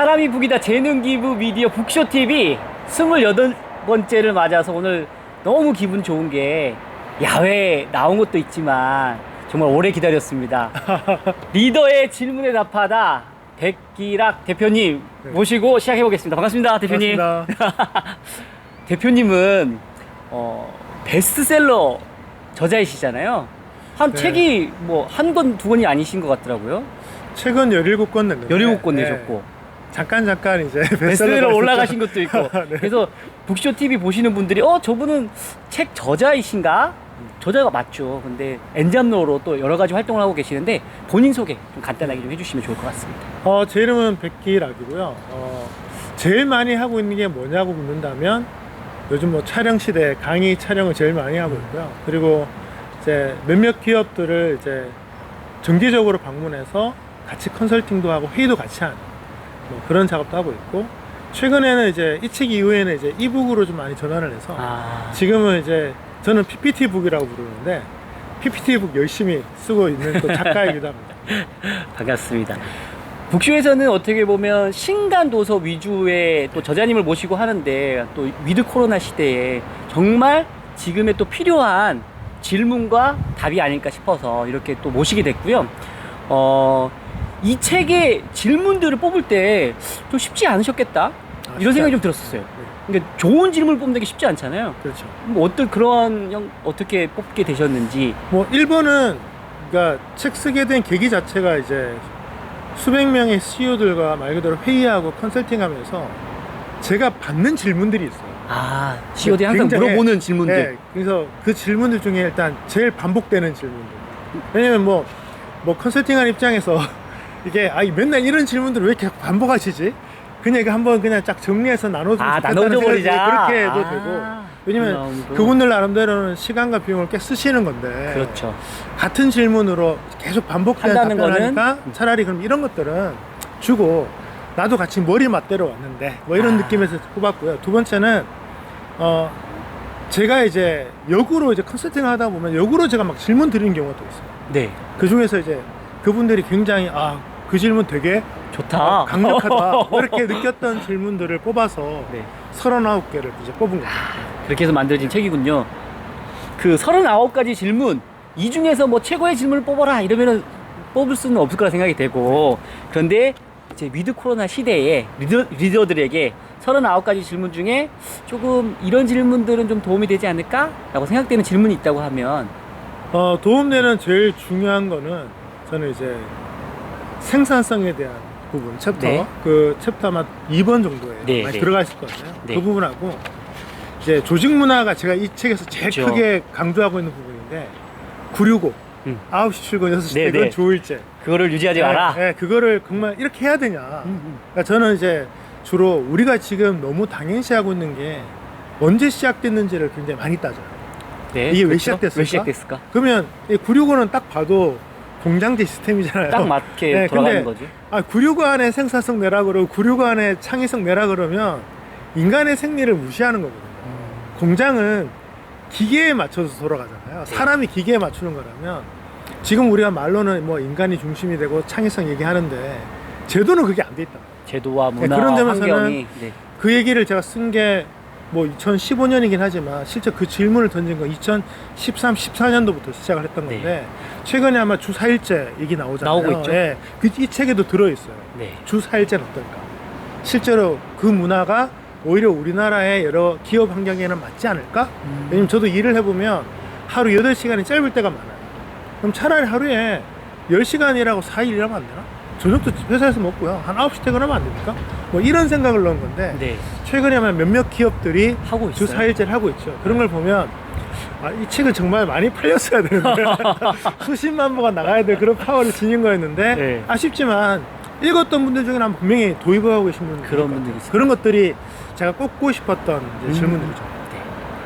사람이 북이다 재능 기부 미디어 북쇼TV 28번째를 맞아서 오늘 너무 기분 좋은 게 야외에 나온 것도 있지만 정말 오래 기다렸습니다. 리더의 질문에 답하다 백기락 대표님 모시고 시작해 보겠습니다. 반갑습니다, 대표님. 반갑습니다. 대표님은 베스트셀러 저자이시잖아요. 한 네. 책이 뭐 한 권, 두 권이 아니신 것 같더라고요. 최근 17권 냈는데 17권 네. 내셨고 잠깐 이제 베스트셀러 올라가신 것도 있고 네. 그래서 북쇼TV 보시는 분들이 저분은 책 저자이신가? 저자가 맞죠. 근데 엔잡러로 또 여러 가지 활동을 하고 계시는데 본인 소개 좀 간단하게 좀 해주시면 좋을 것 같습니다. 제 이름은 백기락이고요. 제일 많이 하고 있는 게 뭐냐고 묻는다면 요즘 뭐 촬영 시대 강의 촬영을 제일 많이 하고 있고요. 그리고 이제 몇몇 기업들을 이제 정기적으로 방문해서 같이 컨설팅도 하고 회의도 같이 하는 뭐 그런 작업도 하고 있고, 최근에는 이제 이 책 이후에는 이제 이북으로 좀 많이 전환을 해서 지금은 이제 저는 PPT북이라고 부르는데 PPT북 열심히 쓰고 있는 또 작가이기도 합니다. 반갑습니다. 북쇼에서는 어떻게 보면 신간 도서 위주의 또 저자님을 모시고 하는데 또 위드 코로나 시대에 정말 지금의 또 필요한 질문과 답이 아닐까 싶어서 이렇게 또 모시게 됐고요. 이 책의 질문들을 뽑을 때 좀 쉽지 않으셨겠다 이런 생각이 좀 들었었어요. 그러니까 좋은 질문을 뽑는 게 쉽지 않잖아요. 그렇죠. 뭐 어떻게 뽑게 되셨는지. 뭐 1번은 그러니까 책 쓰게 된 계기 자체가 이제 수백 명의 CEO들과 말 그대로 회의하고 컨설팅하면서 제가 받는 질문들이 있어요. CEO들이 항상 굉장히, 물어보는 질문들. 네, 그래서 그 질문들 중에 일단 제일 반복되는 질문들. 왜냐면 뭐 컨설팅하는 입장에서 이게 맨날 이런 질문들을 왜 계속 반복하시지? 그냥 이거 한번 그냥 쫙 정리해서 나눠주면 나눠줘 버리자. 그렇게 해도 되고. 왜냐면 그분들 나름대로는 시간과 비용을 꽤 쓰시는 건데. 그렇죠. 같은 질문으로 계속 반복되는 답변하니까 차라리 그럼 이런 것들은 주고 나도 같이 머리 맞대러 왔는데 뭐 이런 느낌에서 뽑았고요. 두 번째는 제가 이제 역으로 이제 컨설팅을 하다 보면 역으로 제가 막 질문 드리는 경우가 또 있어요. 네. 그 중에서 이제 그분들이 굉장히 그 질문 되게 좋다. 강력하다 이렇게 느꼈던 질문들을 뽑아서 네. 39개를 이제 뽑은 거예요. 그렇게 해서 만들어진 책이군요. 그 39가지 질문 이 중에서 뭐 최고의 질문을 뽑아라 이러면은 뽑을 수는 없을 거라 생각이 되고, 그런데 이제 위드 코로나 시대에 리더들에게 39가지 질문 중에 조금 이런 질문들은 좀 도움이 되지 않을까? 라고 생각되는 질문이 있다고 하면 도움되는 제일 중요한 거는 저는 이제 생산성에 대한 부분 챕터, 네. 그 챕터 아마 2번 정도에 네, 많이 네. 들어가 있을 거예요. 네. 그 부분하고 이제 조직 문화가 제가 이 책에서 제일 그렇죠. 크게 강조하고 있는 부분인데 965 9시 출근 6시 네, 퇴근 네. 조일제. 그거를 유지하지 마라. 네, 그거를 정말 이렇게 해야 되냐. 그러니까 저는 이제 주로 우리가 지금 너무 당연시하고 있는 게 언제 시작됐는지를 굉장히 많이 따져요. 네, 이게 왜 그렇죠? 시작됐을까? 왜 시작됐을까? 그러면 965는 딱 봐도 공장제 시스템이잖아요. 딱 맞게 네, 돌아가는 근데 거지. 965 안에 생산성 내라 그러고 965 안에 창의성 내라 그러면 인간의 생리를 무시하는 거거든요. 공장은 기계에 맞춰서 돌아가잖아요. 사람이 기계에 맞추는 거라면 지금 우리가 말로는 뭐 인간이 중심이 되고 창의성 얘기하는데 제도는 그게 안 돼 있다. 제도와 문화, 그런 점에서는 환경이 그 얘기를 제가 쓴 게 뭐 2015년이긴 하지만 실제 그 질문을 던진 건 2013, 14년도부터 시작을 했던 건데 최근에 아마 주 4일제 얘기 나오잖아요. 나오고 있죠. 예, 이 책에도 들어있어요. 네. 주 4일제는 어떨까? 실제로 그 문화가 오히려 우리나라의 여러 기업 환경에는 맞지 않을까? 왜냐면 저도 일을 해보면 하루 8시간이 짧을 때가 많아요. 그럼 차라리 하루에 10시간 일하고 4일 일하면 안 되나? 저녁도 회사에서 먹고요. 한 9시 퇴근하면 안 됩니까? 뭐 이런 생각을 넣은 건데 네. 최근에 하면 몇몇 기업들이 하고 있어요. 주 4일제를 하고 있죠. 그런 걸 보면 이 책은 정말 많이 팔렸어야 되는데 수십만 부가 나가야 될 그런 파워를 지닌 거였는데 네. 아쉽지만 읽었던 분들 중에는 분명히 도입하고 계신 분들 그런 분들이 있어요. 그런 것들이 제가 꼽고 싶었던 이제 질문들이죠.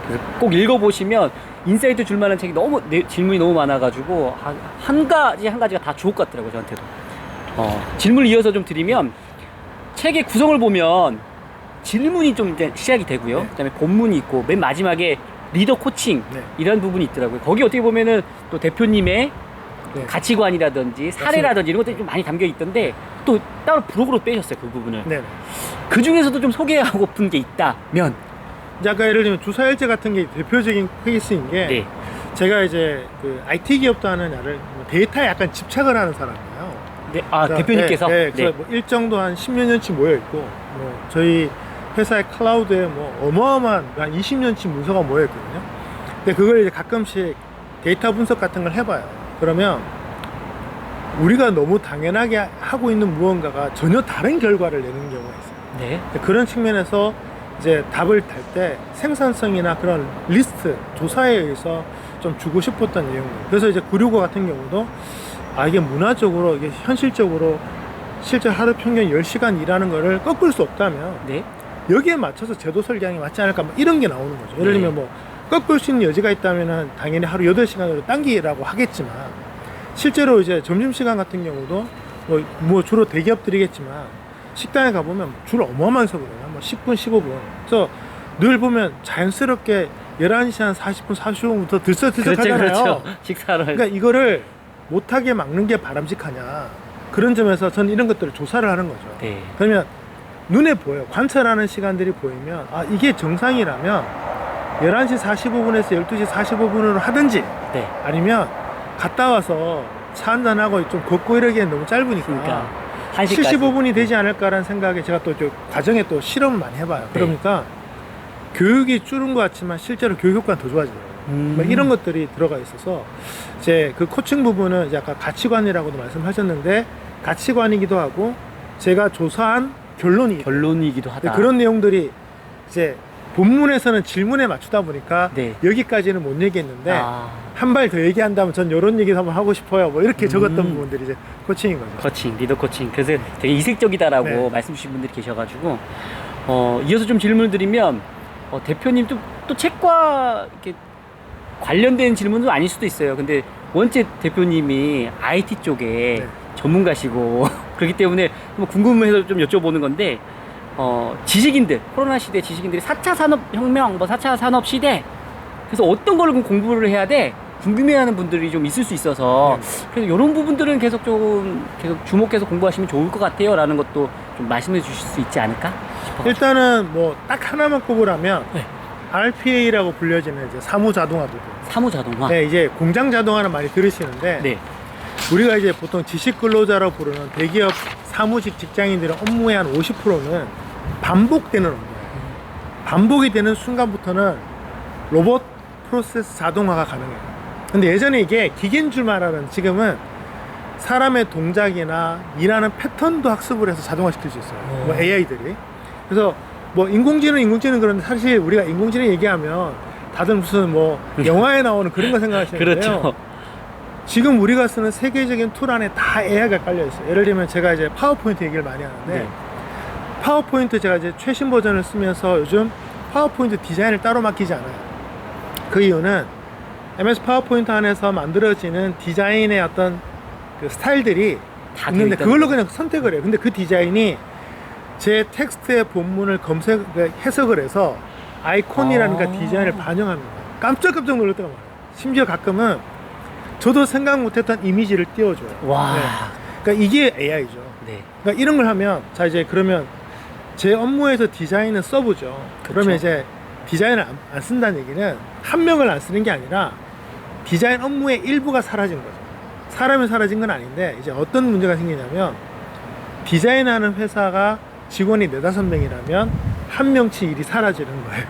그래서 꼭 읽어보시면 인사이트 줄 만한 책이 질문이 너무 많아가지고 한 가지가 다 주옥 같더라고요, 저한테도. 질문을 이어서 좀 드리면 책의 구성을 보면 질문이 좀 이제 시작이 되고요. 네. 그다음에 본문이 있고 맨 마지막에 리더 코칭 네. 이런 부분이 있더라고요. 거기 어떻게 보면은 또 대표님의 네. 가치관이라든지 사례라든지 이런 것들이 좀 많이 담겨 있던데 또 따로 블로그로 빼셨어요 그 부분을. 네. 그 중에서도 좀 소개하고픈 게 있다면. 이제 아까 예를 들면 주사일제 같은 게 대표적인 케이스인 게 네. 제가 이제 그 IT 기업도 하는 나를 데이터에 약간 집착을 하는 사람이에요. 네. 아 그러니까 대표님께서. 네, 그래서 뭐 일정도 한 10몇 년치 모여 있고 뭐 저희 회사의 클라우드에 뭐 어마어마한 한 20년치 문서가 모여 있거든요. 근데 그걸 이제 가끔씩 데이터 분석 같은 걸 해봐요. 그러면 우리가 너무 당연하게 하고 있는 무언가가 전혀 다른 결과를 내는 경우가 있어요. 네. 그런 측면에서 이제 답을 탈 때 생산성이나 그런 리스트, 조사에 의해서 좀 주고 싶었던 내용들. 그래서 이제 965 같은 경우도 이게 문화적으로, 이게 현실적으로 실제 하루 평균 10시간 일하는 거를 꺾을 수 없다면 네. 여기에 맞춰서 제도 설계하는 게 맞지 않을까, 뭐 이런 게 나오는 거죠. 예를 네. 들면 뭐 꺾을 수 있는 여지가 있다면 당연히 하루 8시간으로 당기라고 하겠지만 실제로 이제 점심시간 같은 경우도 뭐 주로 대기업들이겠지만 식당에 가보면 줄 어마어마한 서거든요. 뭐 10분, 15분. 그래서 늘 보면 자연스럽게 11시 한 40분, 45분부터 들썩들썩 그렇죠, 하잖아요. 그렇죠. 식사를. 그러니까 이거를 못하게 막는 게 바람직하냐. 그런 점에서 저는 이런 것들을 조사를 하는 거죠. 네. 그러면 눈에 보여요. 관찰하는 시간들이 보이면 이게 정상이라면 11시 45분에서 12시 45분으로 하든지 네. 아니면 갔다 와서 차 한잔하고 좀 걷고 이러기엔 너무 짧으니까 그러니까 1시까지. 75분이 되지 않을까라는 생각에 제가 또 과정에 또 실험을 많이 해봐요. 그러니까 교육이 줄은 것 같지만 실제로 교육 효과는 더 좋아져요. 뭐 이런 것들이 들어가 있어서 이제 그 코칭 부분은 이제 아까 가치관이라고도 말씀하셨는데 가치관이기도 하고 제가 조사한 결론이기도 하다. 그런 내용들이 이제 본문에서는 질문에 맞추다 보니까 네. 여기까지는 못 얘기했는데 한 발 더 얘기한다면 전 이런 얘기도 한번 하고 싶어요. 뭐 이렇게 적었던 부분들이 이제 코칭인 거죠. 코칭, 리더 코칭. 그래서 되게 이색적이다라고 네. 말씀 주신 분들이 계셔가지고 이어서 좀 질문을 드리면 대표님 또 책과 이렇게 관련된 질문도 아닐 수도 있어요. 근데 원체 대표님이 IT 쪽에 네. 전문가시고 그렇기 때문에 뭐 궁금해서 좀 여쭤보는 건데 지식인들, 코로나 시대 지식인들이 4차 산업혁명, 4차 산업 시대 그래서 어떤 걸 공부를 해야 돼? 궁금해하는 분들이 좀 있을 수 있어서 그래서 이런 부분들은 계속 주목해서 공부하시면 좋을 것 같아요 라는 것도 좀 말씀해 주실 수 있지 않을까 싶어가지고. 일단은 뭐 딱 하나만 꼽으라면 네. RPA라고 불려지는 이제 사무 자동화 부분. 사무 자동화. 네, 이제 공장 자동화는 많이 들으시는데 네. 우리가 이제 보통 지식 근로자라고 부르는 대기업 사무직 직장인들의 업무의 한 50%는 반복되는 업무예요. 반복이 되는 순간부터는 로봇 프로세스 자동화가 가능해요. 근데 예전에 이게 기계인 줄만 알았는 지금은 사람의 동작이나 일하는 패턴도 학습을 해서 자동화시킬 수 있어요. 뭐 AI들이. 그래서 뭐 인공지능 그런데 사실 우리가 인공지능 얘기하면 다들 무슨 뭐 영화에 나오는 그런 거 생각하시는데요. 그렇죠. 지금 우리가 쓰는 세계적인 툴 안에 다 AI가 깔려 있어요. 예를 들면 제가 이제 파워포인트 얘기를 많이 하는데 네. 파워포인트 제가 이제 최신 버전을 쓰면서 요즘 파워포인트 디자인을 따로 맡기지 않아요. 그 이유는 MS 파워포인트 안에서 만들어지는 디자인의 어떤 그 스타일들이 다 있는데 되어 그걸로 있다는 그냥 선택을 해요. 근데 그 디자인이 제 텍스트의 본문을 해석을 해서 아이콘이라는 그 디자인을 반영합니다. 깜짝깜짝 놀랐던 거 말이에요. 심지어 가끔은 저도 생각 못했던 이미지를 띄워줘요. 와. 네. 그러니까 이게 AI죠. 네. 그러니까 이런 걸 하면 자 이제 그러면 제 업무에서 디자인은 써보죠. 그러면 이제 디자인을 안 쓴다는 얘기는 한 명을 안 쓰는 게 아니라 디자인 업무의 일부가 사라진 거죠. 사람이 사라진 건 아닌데 이제 어떤 문제가 생기냐면 디자인하는 회사가 직원이 4-5명이라면 한 명치 일이 사라지는 거예요.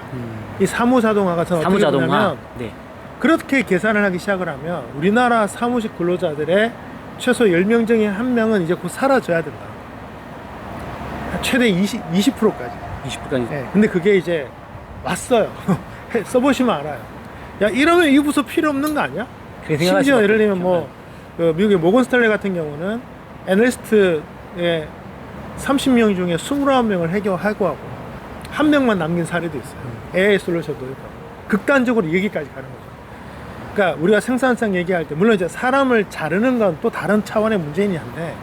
이 사무 자동화가 저는 사무 어떻게 자동화. 보냐면 네. 그렇게 계산을 하기 시작을 하면 우리나라 사무직 근로자들의 최소 10명 중에 한 명은 이제 곧 사라져야 된다. 최대 20%까지. 20분까지. 네, 근데 그게 이제 왔어요. 써보시면 알아요. 야, 이러면 이 부서 필요 없는 거 아니야? 심지어 예를 들면 뭐, 그 미국의 모건 스탠리 같은 경우는 애널리스트의 30명 중에 29명을 해고하고 한 명만 남긴 사례도 있어요. AI 솔루션도 있고. 극단적으로 여기까지 가는 거죠. 그러니까 우리가 생산성 얘기할 때 물론 이제 사람을 자르는 건 또 다른 차원의 문제이긴 한데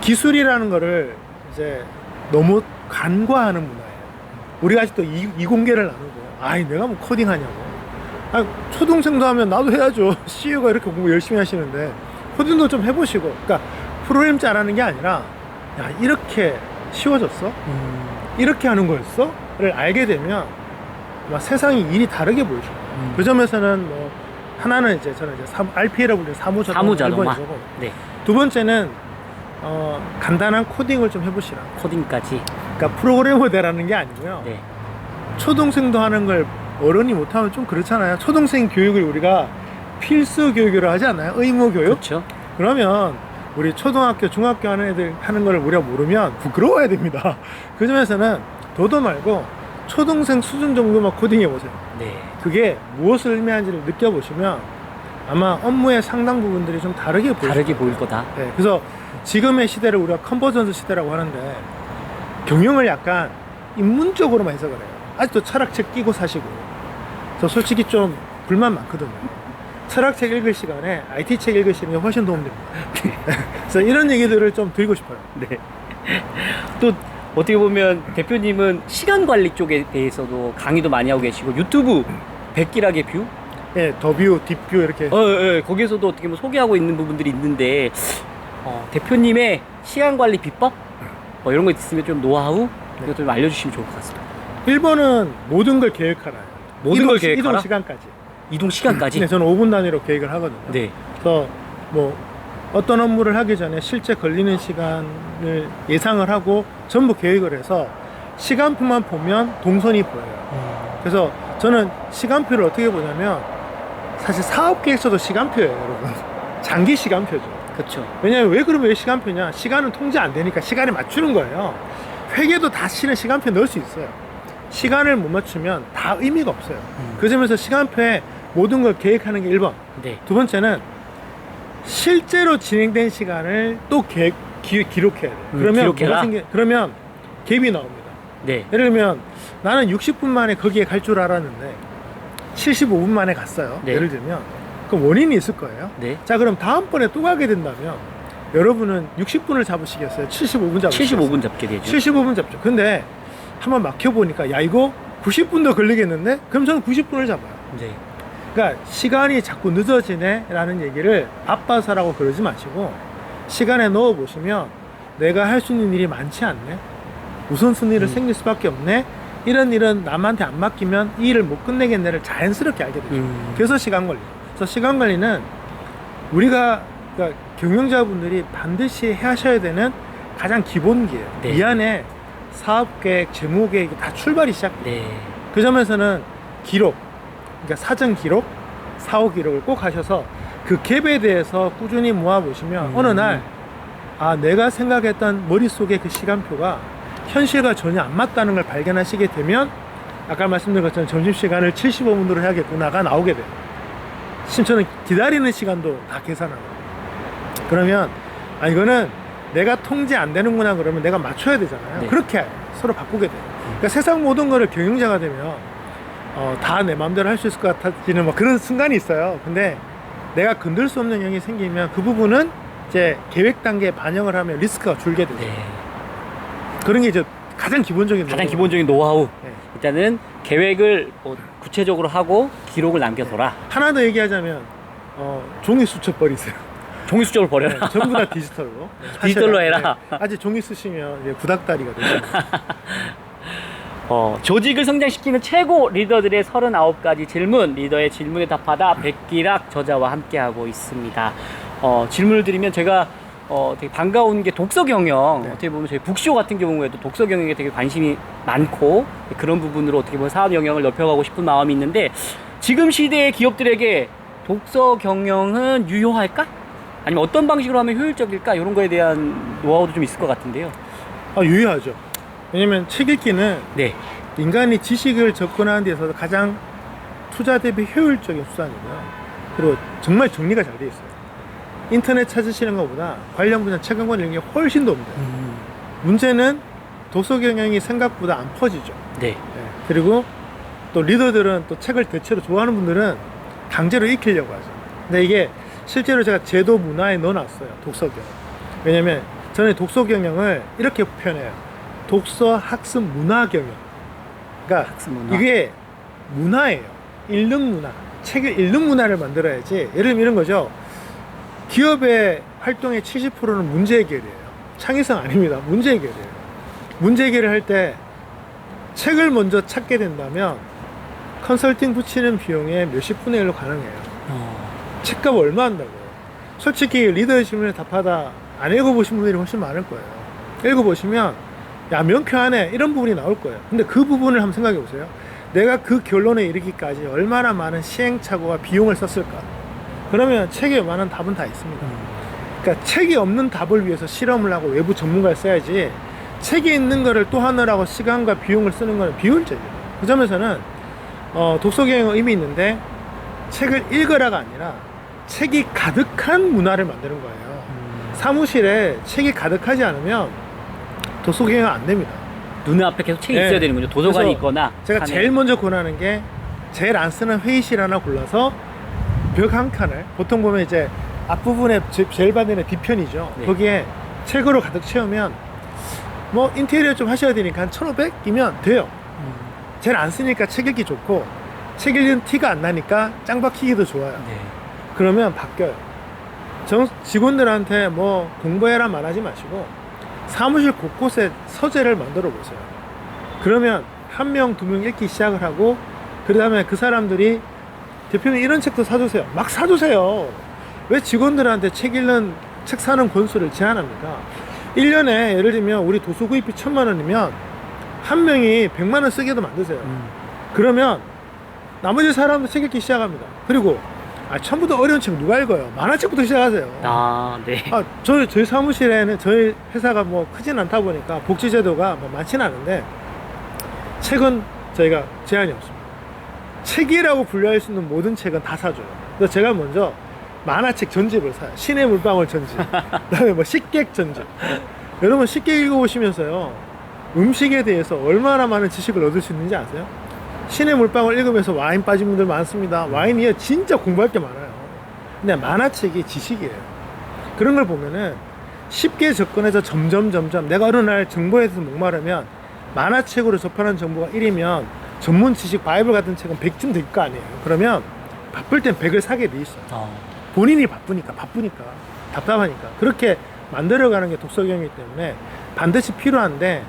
기술이라는 거를 이제 너무 간과하는 문화예요. 우리가 아직도 이공계를 나누고 내가 뭐 코딩하냐고 아, 초등생도 하면 나도 해야죠. CEO가 이렇게 공부 열심히 하시는데 코딩도 좀 해보시고. 그러니까 프로그램 잘하는 게 아니라 야, 이렇게 쉬워졌어? 이렇게 하는 거였어? 를 알게 되면 아마 세상이 일이 다르게 보이죠. 그 점에서는 뭐 하나는 이제 저는 이제 RPA라고 불리는 사무자동화. 네. 두 번째는 간단한 코딩을 좀 해보시라. 코딩까지. 그러니까 프로그래머 되라는 게 아니고요. 네. 초등생도 하는 걸 어른이 못하면 좀 그렇잖아요. 초등생 교육을 우리가 필수 교육으로 하지 않나요? 의무 교육? 그렇죠. 그러면 우리 초등학교, 중학교 하는 애들 하는 걸 우리가 모르면 부끄러워야 됩니다. 그 점에서는 더도 말고 초등생 수준 정도만 코딩해 보세요. 네. 그게 무엇을 의미하는지를 느껴보시면 아마 업무의 상당 부분들이 좀 다르게 보일 거다. 네, 그래서 지금의 시대를 우리가 컨버전스 시대라고 하는데 경영을 약간 인문적으로만 해석을 해요. 아직도 철학책 끼고 사시고. 저 솔직히 좀 불만 많거든요. 철학책 읽을 시간에 IT 책 읽으시는 게 훨씬 도움됩니다. 그래서 이런 얘기들을 좀 드리고 싶어요. 네. 또 어떻게 보면 대표님은 시간 관리 쪽에 대해서도 강의도 많이 하고 계시고 유튜브 백기락의 뷰? 예, 더뷰, 딥뷰 이렇게. 예, 거기에서도 어떻게 보면 소개하고 있는 부분들이 있는데 대표님의 시간 관리 비법? 뭐 이런 거 있으면 좀 노하우? 이것도 좀 알려주시면 좋을 것 같습니다. 1번은 모든 걸 계획하라. 모든 걸 계획하라? 이동 시간까지. 이동 시간까지? 네, 저는 5분 단위로 계획을 하거든요. 네. 그래서 뭐 어떤 업무를 하기 전에 실제 걸리는 시간을 예상을 하고 전부 계획을 해서 시간표만 보면 동선이 보여요. 그래서 저는 시간표를 어떻게 보냐면 사실 사업 계획서도 시간표예요, 여러분. 장기 시간표죠. 그렇죠. 왜냐면 왜 그러면 왜 시간표냐? 시간은 통제 안 되니까 시간에 맞추는 거예요. 회계도 다 실은 시간표에 넣을 수 있어요. 시간을 못 맞추면 다 의미가 없어요. 그 점에서 시간표에 모든 걸 계획하는 게 1번. 네. 두 번째는 실제로 진행된 시간을 또 기록해야 돼요. 그러면 기록해라? 그러면 갭이 나옵니다. 네. 예를 들면 나는 60분 만에 거기에 갈 줄 알았는데 75분 만에 갔어요. 네. 예를 들면 그럼 원인이 있을 거예요. 네. 자, 그럼 다음번에 또 가게 된다면 여러분은 60분을 잡으시겠어요? 75분 잡으시겠어요? 75분 잡게 되죠. 75분 잡죠. 근데 한번 막혀보니까 야, 이거 90분도 걸리겠는데? 그럼 저는 90분을 잡아요. 네. 그러니까 시간이 자꾸 늦어지네 라는 얘기를 바빠서라고 그러지 마시고 시간에 넣어 보시면 내가 할 수 있는 일이 많지 않네, 우선순위를 생길 수밖에 없네, 이런 남한테 안 맡기면 이 일을 못 끝내겠네를 자연스럽게 알게 되죠. 그래서 시간 관리. 그래서 시간 관리는 우리가 그러니까 경영자분들이 반드시 하셔야 되는 가장 기본기예요. 네. 이 안에 사업계획, 재무계획이 다 출발이 시작돼요. 네. 그 점에서는 기록, 그러니까 사전 기록, 사후 기록을 꼭 하셔서 그 갭에 대해서 꾸준히 모아보시면 어느 날 아, 내가 생각했던 머릿속의 그 시간표가 현실과 전혀 안 맞다는 걸 발견하시게 되면 아까 말씀드린 것처럼 점심시간을 75분으로 해야겠구나가 나오게 돼요. 심지어는 기다리는 시간도 다 계산하고. 그러면 아, 이거는 내가 통제 안 되는구나 그러면 내가 맞춰야 되잖아요. 네. 그렇게 서로 바꾸게 돼요. 그러니까 세상 모든 거를 경영자가 되면 다 내 마음대로 할 수 있을 것 같아지는 뭐 그런 순간이 있어요. 근데 내가 건들 수 없는 영역이 생기면 그 부분은 이제 계획 단계에 반영을 하면 리스크가 줄게 되죠. 네. 그런 게 이제 가장 기본적인 가장 기본적인 노하우. 네. 일단은 계획을 구체적으로 하고 기록을 남겨둬라. 하나 더 얘기하자면 종이 수첩 버리세요. 종이 수첩을 버려라. 네, 전부 다 디지털로. 디지털로 하셔야 해라. 네. 아직 종이 쓰시면 이제 구닥다리가 되죠. 조직을 성장시키는 최고 리더들의 39가지 질문, 리더의 질문에 답하다 백기락 저자와 함께하고 있습니다. 질문을 드리면 제가 되게 반가운 게 독서 경영, 네. 어떻게 보면 저희 북쇼 같은 경우에도 독서 경영에 되게 관심이 많고 그런 부분으로 어떻게 보면 사업 영역을 넓혀가고 싶은 마음이 있는데 지금 시대의 기업들에게 독서 경영은 유효할까? 아니면 어떤 방식으로 하면 효율적일까? 이런 거에 대한 노하우도 좀 있을 것 같은데요. 유효하죠. 왜냐면 책 읽기는 네. 인간이 지식을 접근하는 데 있어서 가장 투자 대비 효율적인 수단이고요. 그리고 정말 정리가 잘 돼 있어요. 인터넷 찾으시는 것보다 관련 분야 책 한 권 읽는 게 훨씬 도움돼요. 문제는 독서 경영이 생각보다 안 퍼지죠. 네. 네. 그리고 또 리더들은 또 책을 대체로 좋아하는 분들은 강제로 익히려고 하죠. 근데 이게 실제로 제가 제도 문화에 넣어놨어요. 독서 경영. 왜냐면 저는 독서 경영을 이렇게 표현해요. 독서 학습 문화 경영. 그러니까 학습 문화. 이게 문화예요. 읽는 문화. 책을 읽는 문화를 만들어야지. 예를 들면 이런 거죠. 기업의 활동의 70%는 문제 해결이에요. 창의성 아닙니다. 문제 해결이에요. 문제 해결을 할 때 책을 먼저 찾게 된다면 컨설팅 붙이는 비용의 몇십 분의 1로 가능해요. 책값 얼마 한다고요? 솔직히 리더의 질문에 답하다 안 읽어보신 분들이 훨씬 많을 거예요. 읽어보시면 야 명쾌하네 이런 부분이 나올 거예요. 근데 그 부분을 한번 생각해 보세요. 내가 그 결론에 이르기까지 얼마나 많은 시행착오와 비용을 썼을까? 그러면 책에 많은 답은 다 있습니다. 그러니까 책이 없는 답을 위해서 실험을 하고 외부 전문가를 써야지 책에 있는 거를 또 하느라고 시간과 비용을 쓰는 거는 비효율적이에요. 그 점에서는 독서경영은 의미 있는데 책을 읽어라가 아니라 책이 가득한 문화를 만드는 거예요. 사무실에 책이 가득하지 않으면 독서경영 안 됩니다. 눈앞에 계속 책이 네. 있어야 되는군요. 도서관이 그래서 있거나. 제가 산에. 제일 먼저 권하는 게 제일 안 쓰는 회의실 하나 골라서 벽 한 칸을 보통 보면 이제 앞부분에 제일 반대는 뒤편이죠. 네. 거기에 책으로 가득 채우면 뭐 인테리어 좀 하셔야 되니까 한 1,500이면 돼요. 제일 안 쓰니까 책 읽기 좋고 책 읽는 티가 안 나니까 짱 박히기도 좋아요. 네. 그러면 바뀌어요. 직원들한테 뭐 공부해라 말하지 마시고 사무실 곳곳에 서재를 만들어 보세요. 그러면 한 명, 두 명 읽기 시작을 하고 그 다음에 그 사람들이 대표님 이런 책도 사주세요. 막 사주세요. 왜 직원들한테 책 사는 권수를 제한합니까? 1년에 예를 들면 우리 도서 구입비 1,000만 원이면 한 명이 100만 원 쓰게도 만드세요. 그러면 나머지 사람도 책 읽기 시작합니다. 그리고 처음부터 어려운 책 누가 읽어요? 만화책부터 시작하세요. 네. 저희 사무실에는 저희 회사가 뭐 크진 않다 보니까 복지제도가 뭐 많지는 않은데 책은 저희가 제한이 없습니다. 책이라고 분류할 수 있는 모든 책은 다 사줘요. 그래서 제가 먼저 만화책 전집을 사요. 신의 물방울 전집. 그다음에 뭐 식객 전집. 여러분 식객 읽어보시면서요. 음식에 대해서 얼마나 많은 지식을 얻을 수 있는지 아세요? 신의 물방울 읽으면서 와인 빠진 분들 많습니다. 와인이 진짜 공부할 게 많아요. 근데 만화책이 지식이에요. 그런 걸 보면은 쉽게 접근해서 점점 내가 어느 날 정보에 대해서 목마르면 만화책으로 접하는 정보가 1이면 전문 지식 바이블 같은 책은 100쯤 될 거 아니에요. 그러면 바쁠 땐 100을 사게 돼 있어요. 본인이 바쁘니까 답답하니까 그렇게 만들어가는 게 독서경이기 때문에 반드시 필요한데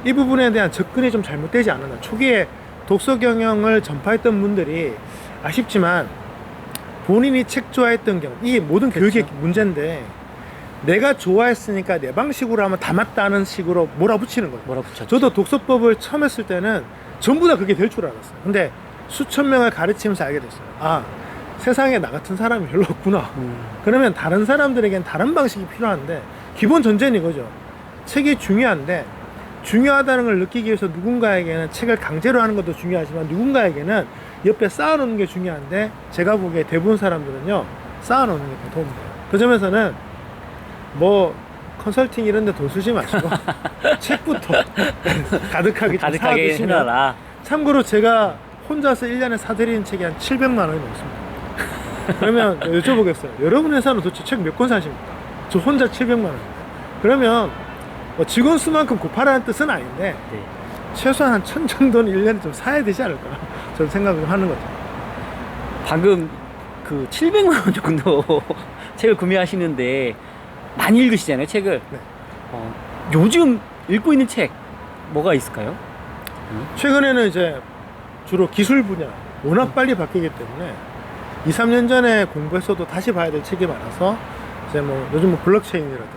이 부분에 대한 접근이 좀 잘못되지 않았나. 초기에 독서 경영을 전파했던 분들이 아쉽지만 본인이 책 좋아했던 경험, 이게 모든 교육의 문제인데 내가 좋아했으니까 내 방식으로 하면 다 맞다는 식으로 몰아붙이는 거예요. 몰아붙였죠. 저도 독서법을 처음 했을 때는 전부 다 그게 될 줄 알았어요. 근데 수천 명을 가르치면서 알게 됐어요. 세상에 나 같은 사람이 별로 없구나. 그러면 다른 사람들에겐 다른 방식이 필요한데 기본 전제는 이거죠. 책이 중요한데 중요하다는 걸 느끼기 위해서 누군가에게는 책을 강제로 하는 것도 중요하지만 누군가에게는 옆에 쌓아놓는 게 중요한데 제가 보기에 대부분 사람들은요 쌓아놓는 게 더 도움이 돼요. 그 점에서는 뭐 컨설팅 이런 데 돈 쓰지 마시고 책부터 가득하게 가득하게 해놔라. 참고로 제가 혼자서 1년에 사드리는 책이 한 700만 원이 넘습니다. 그러면 여쭤보겠어요. 여러분 회사는 도대체 책 몇 권 사십니까? 저 혼자 700만 원입니다. 그러면 뭐 직원 수만큼 곱하라는 뜻은 아닌데 네. 최소한 한 1,000 정도는 1년에 좀 사야 되지 않을까 저는 생각을 하는 거죠. 방금 그 700만 원 정도 책을 구매하시는데 많이 읽으시잖아요, 책을. 네. 요즘 읽고 있는 책 뭐가 있을까요? 최근에는 이제 주로 기술 분야 워낙 빨리 바뀌기 때문에 2, 3년 전에 공부했어도 다시 봐야 될 책이 많아서 이제 뭐 요즘 뭐 블록체인이라든가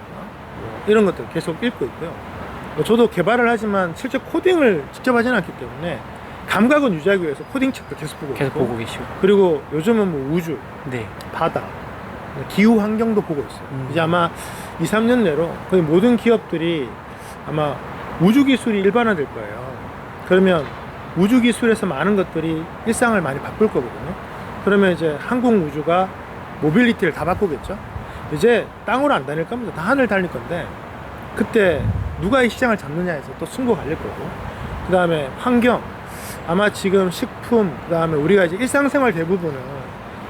뭐 이런 것들 계속 읽고 있고요. 뭐 저도 개발을 하지만 실제 코딩을 직접 하지는 않기 때문에 감각은 유지하기 위해서 코딩 책도 계속 보고 계속 있고 보고 계시고. 그리고 요즘은 뭐 우주, 네. 바다, 기후 환경도 보고 있어요. 이제 아마 2, 3년 내로 거의 모든 기업들이 아마 우주 기술이 일반화될 거예요. 그러면 우주 기술에서 많은 것들이 일상을 많이 바꿀 거거든요. 그러면 이제 항공 우주가 모빌리티를 다 바꾸겠죠. 이제 땅으로 안 다닐 겁니다. 다 하늘 달릴 건데 그때 누가 이 시장을 잡느냐에서 또 승부 갈릴 거고, 그 다음에 환경, 아마 지금 식품, 그 다음에 우리가 이제 일상생활 대부분은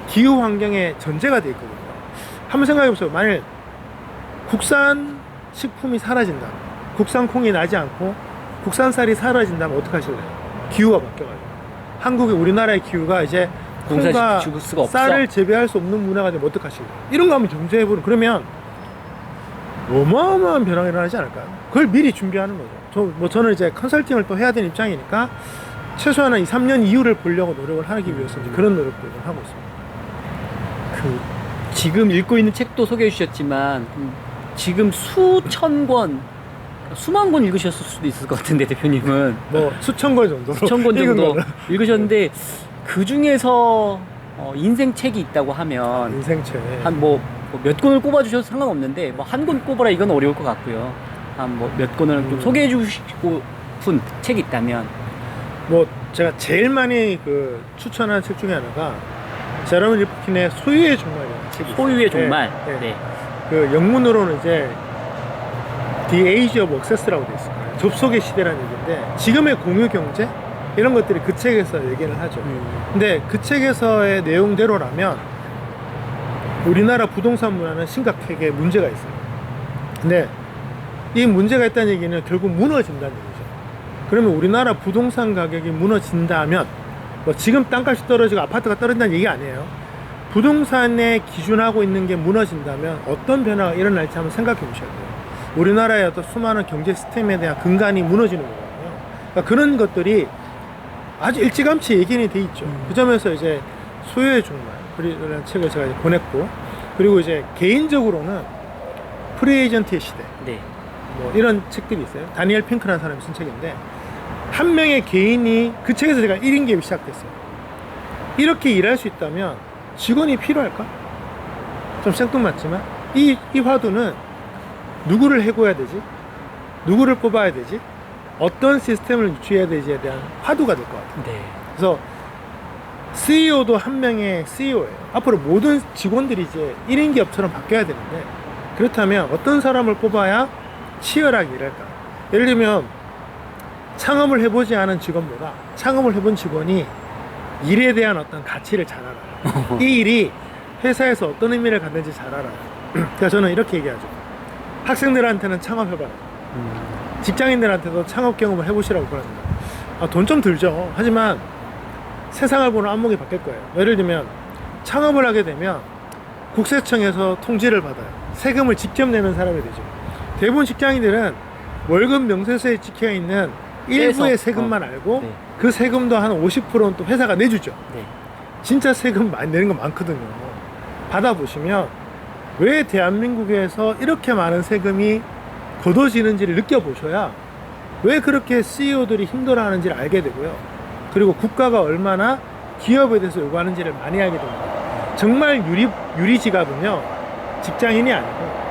기후 환경에 전제가 돼 있거든요. 한번 생각해 보세요. 만일 국산 식품이 사라진다, 국산 콩이 나지 않고 국산 쌀이 사라진다면 어떡하실래요? 기후가 바뀌어가지고 한국의 우리나라의 기후가 이제 공사 콩과 줄 수가 없어. 쌀을 재배할 수 없는 문화가 되면 어떡하실래요? 이런 거 한번 경제해보는 그러면 어마어마한 변화가 일어나지 않을까요? 그걸 미리 준비하는 거죠. 저는 이제 컨설팅을 또 해야 되는 입장이니까 최소한 2, 3년 이후를 보려고 노력을 하기 위해서 이제 그런 노력들을 하고 있습니다. 그 지금 읽고 있는 책도 소개해 주셨지만 지금 수천 권, 수만 권 읽으셨을 수도 있을 것 같은데 대표님은 뭐 수천 권 정도 수천 권 정도 읽으셨는데 그 중에서 인생 책이 있다고 하면 인생책 한 뭐 몇 권을 꼽아 주셔도 상관없는데 뭐 한 권 꼽아라 이건 어려울 것 같고요. 한 뭐 몇 권을 좀 소개해 주시고 싶은 책이 있다면 뭐 제가 제일 많이 그 추천하는 책 중에 하나가 제러미 리프킨의 소유의 종말이라는 책이 있어요. 소유의 종말. 네, 네. 네. 그 영문으로는 이제 The Age of Access라고 되어 있습니다. 접속의 시대라는 얘기인데 지금의 공유 경제 이런 것들이 그 책에서 얘기를 하죠. 근데 그 책에서의 내용대로라면 우리나라 부동산 문화는 심각하게 문제가 있어요. 근데 이 문제가 있다는 얘기는 결국 무너진다는 얘기죠. 그러면 우리나라 부동산 가격이 무너진다면 뭐 지금 땅값이 떨어지고 아파트가 떨어진다는 얘기 아니에요. 부동산에 기준하고 있는 게 무너진다면 어떤 변화가 일어날지 한번 생각해 보셔야 돼요. 우리나라의 어떤 수많은 경제 시스템에 대한 근간이 무너지는 거거든요. 그러니까 그런 것들이 아주 일찌감치 얘기는 돼 있죠. 그 점에서 이제 소유의 종말 그리고 책을 제가 이제 보냈고 그리고 이제 개인적으로는 프리에이전트의 시대 네. 뭐 이런 책들이 있어요. 다니엘 핑크라는 사람이 쓴 책인데 한 명의 개인이 그 책에서 제가 1인 기업이 시작됐어요. 이렇게 일할 수 있다면 직원이 필요할까? 좀 생뚱맞지만 이 화두는 누구를 해고해야 되지? 누구를 뽑아야 되지? 어떤 시스템을 유치해야 되지에 대한 화두가 될 것 같아요. 네. 그래서 CEO도 한 명의 CEO예요. 앞으로 모든 직원들이 이제 1인 기업처럼 바뀌어야 되는데 그렇다면 어떤 사람을 뽑아야 치열하게 일할까? 예를 들면 창업을 해보지 않은 직원보다 창업을 해본 직원이 일에 대한 어떤 가치를 잘 알아요. 이 일이 회사에서 어떤 의미를 갖는지 잘 알아요. 그러니까 저는 이렇게 얘기하죠. 학생들한테는 창업해봐라. 직장인들한테도 창업 경험을 해보시라고 그럽니다. 돈 좀 들죠. 하지만 세상을 보는 안목이 바뀔 거예요. 예를 들면 창업을 하게 되면 국세청에서 통지를 받아요. 세금을 직접 내는 사람이 되죠. 대부분 직장인들은 월급 명세서에 찍혀있는 일부의 세금만 알고 네. 그 세금도 한 50%는 또 회사가 내주죠. 네. 진짜 세금 많이 내는 거 많거든요. 받아보시면 왜 대한민국에서 이렇게 많은 세금이 걷어지는지를 느껴보셔야 왜 그렇게 CEO들이 힘들어하는지를 알게 되고요. 그리고 국가가 얼마나 기업에 대해서 요구하는지를 많이 알게 됩니다. 정말 유리 지갑은요 직장인이 아니고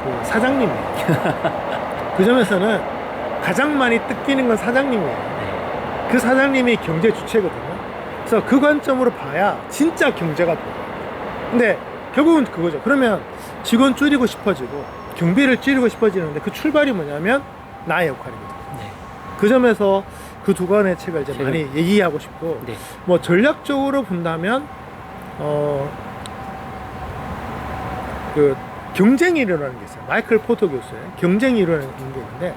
그 사장님이에요. 그 점에서는 가장 많이 뜯기는 건 사장님이에요. 그 사장님이 경제 주체거든요. 그래서 그 관점으로 봐야 진짜 경제가 돼요. 근데 결국은 그거죠. 그러면 직원 줄이고 싶어지고 경비를 줄이고 싶어지는데 그 출발이 뭐냐면 나의 역할이거든요. 네. 그 점에서 그 두 권의 책을 이제 많이 얘기하고 싶고 네. 뭐 전략적으로 본다면 그 경쟁 이론이라는 게 있어요. 마이클 포터 교수의 경쟁 이론이라는 게 있는데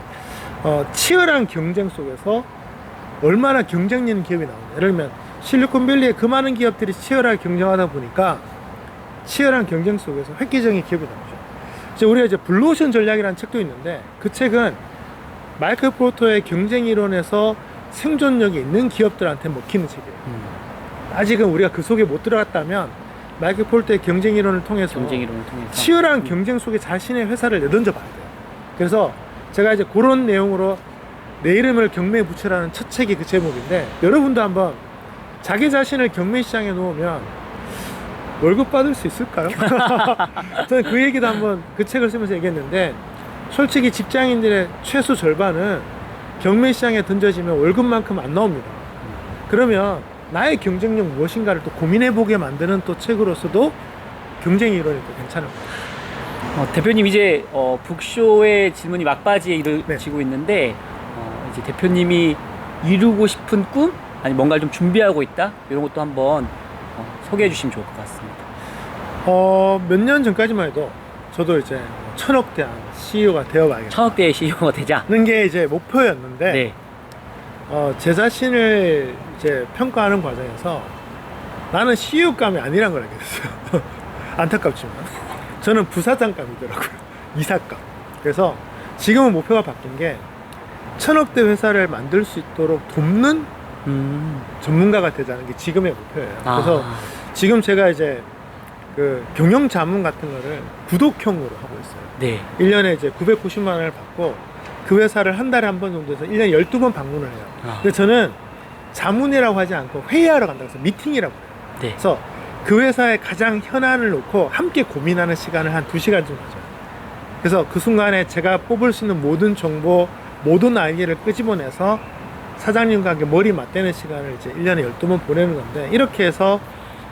치열한 경쟁 속에서 얼마나 경쟁력 있는 기업이 나오냐. 예를 들면 실리콘밸리의 그 많은 기업들이 치열하게 경쟁하다 보니까 치열한 경쟁 속에서 획기적인 기업이 나오죠. 이제 우리가 이제 블루오션 전략이라는 책도 있는데 그 책은 마이클 포터의 경쟁 이론에서 생존력이 있는 기업들한테 먹히는 책이에요. 아직은 우리가 그 속에 못 들어갔다면 마이클 포터의 경쟁 이론을 통해서 치열한 경쟁 속에 자신의 회사를 내던져 봐야 돼요. 그래서 제가 이제 그런 내용으로 내 이름을 경매에 붙여라는 첫 책이 그 제목인데 여러분도 한번 자기 자신을 경매 시장에 놓으면 월급 받을 수 있을까요? 저는 그 얘기도 한번 그 책을 쓰면서 얘기했는데 솔직히 직장인들의 최소 절반은 경매 시장에 던져지면 월급만큼 안 나옵니다. 그러면 나의 경쟁력 무엇인가를 또 고민해보게 만드는 또 책으로서도 경쟁 이론이 또 괜찮은 거예요. 대표님 이제 북쇼의 질문이 막바지에 이르치고 있는데 이제 대표님이 이루고 싶은 꿈? 아니 뭔가를 좀 준비하고 있다? 이런 것도 한번 소개해 주시면 좋을 것 같습니다. 몇 년 전까지만 해도 저도 이제 천억대한 CEO가 되어봐야겠다. 천억대의 CEO가 되자는 게 이제 목표였는데 네. 제 자신을 이제 평가하는 과정에서 나는 CEO감이 아니란 걸 알게 됐어요. 안타깝지만 저는 부사장감이더라고요. 이사감. 그래서 지금은 목표가 바뀐 게 1000억대 회사를 만들 수 있도록 돕는 전문가가 되자는 게 지금의 목표예요. 그래서 지금 제가 이제 그 경영 자문 같은 거를 구독형으로 하고 있어요. 네. 1년에 이제 990만 원을 받고 그 회사를 한 달에 한 번 정도 해서 1년에 12번 방문을 해요. 근데 저는 자문이라고 하지 않고 회의하러 간다고 해서 미팅이라고 해요. 네. 그래서 그 회사의 가장 현안을 놓고 함께 고민하는 시간을 한 2시간쯤 가져요. 그래서 그 순간에 제가 뽑을 수 있는 모든 정보, 모든 아이디어를 끄집어내서 사장님과 함께 머리 맞대는 시간을 이제 1년에 12번 보내는 건데, 이렇게 해서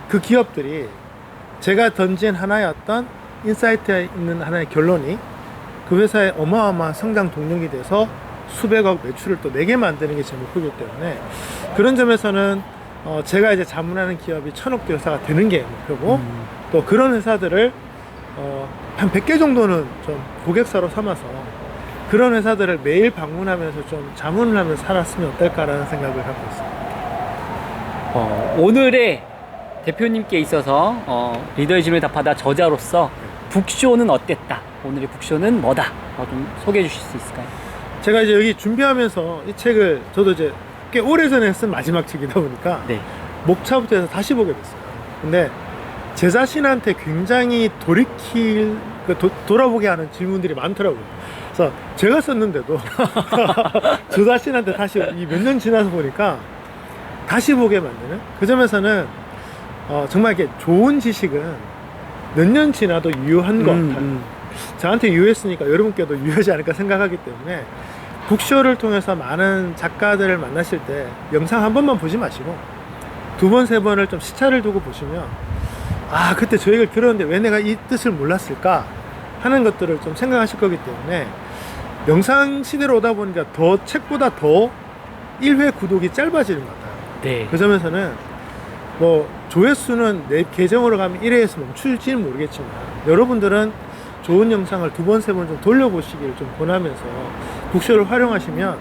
그 기업들이 제가 던진 하나의 어떤 인사이트에 있는 하나의 결론이 그 회사의 어마어마한 성장 동력이 돼서 수백억 매출을 또 내게 만드는 게 제 목표이기 때문에, 그런 점에서는 제가 이제 자문하는 기업이 1000억대 회사가 되는 게 목표고, 또 그런 회사들을 한 100개 정도는 좀 고객사로 삼아서 그런 회사들을 매일 방문하면서 좀 자문을 하면서 살았으면 어떨까라는 생각을 갖고 있습니다. 오늘의 대표님께 있어서 리더의 질문에 답하다 저자로서 북쇼는 어땠다? 오늘의 북쇼는 뭐다? 좀 소개해 주실 수 있을까요? 제가 이제 여기 준비하면서 이 책을 저도 이제 꽤 오래전에 쓴 마지막 책이다 보니까 네. 목차부터 해서 다시 보게 됐어요. 근데 제 자신한테 굉장히 돌아보게 하는 질문들이 많더라고요. 그래서 제가 썼는데도 저 자신한테 다시 몇 년 지나서 보니까 다시 보게 만드는, 그 점에서는 정말 이렇게 좋은 지식은 몇 년 지나도 유효한 것 같아요. 저한테 유효했으니까 여러분께도 유효하지 않을까 생각하기 때문에 북쇼를 통해서 많은 작가들을 만나실 때 영상 한 번만 보지 마시고 2번, 3번을 좀 시차를 두고 보시면, 아, 그때 저 얘기를 들었는데 왜 내가 이 뜻을 몰랐을까 하는 것들을 좀 생각하실 거기 때문에, 영상 시대로 오다 보니까 더 책보다 더 1회 구독이 짧아지는 것 같아요. 네. 그 점에서는 뭐 조회수는 내 계정으로 가면 1회에서 멈출지는 모르겠지만, 여러분들은 좋은 영상을 2번, 3번 좀 돌려보시기를 좀 권하면서 북쇼를 활용하시면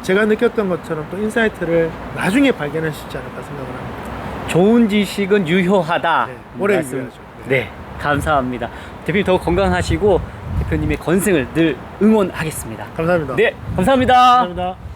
제가 느꼈던 것처럼 또 인사이트를 나중에 발견할 수 있지 않을까 생각을 합니다. 좋은 지식은 유효하다. 네, 오래 말씀. 유효하죠. 네, 감사합니다. 대표님 더욱 건강하시고 대표님의 건승을 늘 응원하겠습니다. 감사합니다. 네, 감사합니다. 감사합니다.